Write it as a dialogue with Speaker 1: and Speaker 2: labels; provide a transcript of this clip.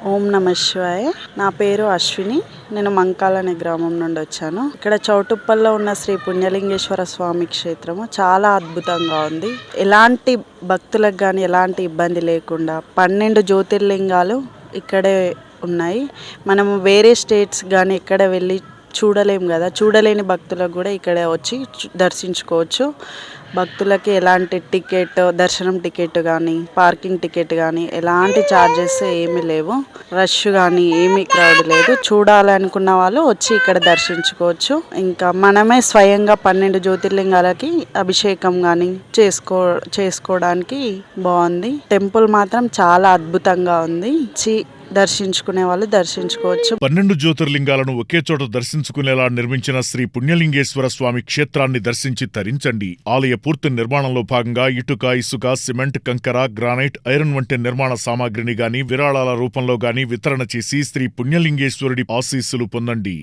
Speaker 1: ఓం నమ శివాయ. నా పేరు అశ్విని. నేను మంకాల్ అనే గ్రామం నుండి వచ్చాను. ఇక్కడ చౌటుప్పల్లో ఉన్న శ్రీ పుణ్యలింగేశ్వర స్వామి క్షేత్రము చాలా అద్భుతంగా ఉంది. ఎలాంటి భక్తులకు కానీ ఎలాంటి ఇబ్బంది లేకుండా 12 జ్యోతిర్లింగాలు ఇక్కడే ఉన్నాయి. మనము వేరే స్టేట్స్ కానీ ఎక్కడ వెళ్ళి చూడలేం కదా, చూడలేని భక్తులకు కూడా ఇక్కడ వచ్చి దర్శించుకోవచ్చు. భక్తులకి ఎలాంటి టికెట్, దర్శనం టికెట్ కానీ పార్కింగ్ టికెట్ కానీ ఎలాంటి ఛార్జెస్ ఏమీ లేవు. రష్ కానీ ఏమీ క్రౌడ్ లేదు. చూడాలనుకున్న వాళ్ళు వచ్చి ఇక్కడ దర్శించుకోవచ్చు. ఇంకా మనమే స్వయంగా 12 జ్యోతిర్లింగాలకి అభిషేకం కానీ చేసుకోవడానికి బాగుంది. టెంపుల్ మాత్రం చాలా అద్భుతంగా ఉంది. దర్శించుకునే వాళ్ళు దర్శించుకోవచ్చు.
Speaker 2: 12 జ్యోతిర్లింగాలను ఒకే చోట దర్శించుకునేలా నిర్మించిన శ్రీ పుణ్యలింగేశ్వర స్వామి క్షేత్రాన్ని దర్శించి తరించండి. ఆలయ పూర్తి నిర్మాణంలో భాగంగా ఇటుక, ఇసుక, సిమెంట్, కంకర, గ్రానైట్, ఐరన్ వంటి నిర్మాణ సామాగ్రిని గాని విరాళాల రూపంలో గాని వితరణ చేసి శ్రీ పుణ్యలింగేశ్వరుడి ఆశీస్సులు పొందండి.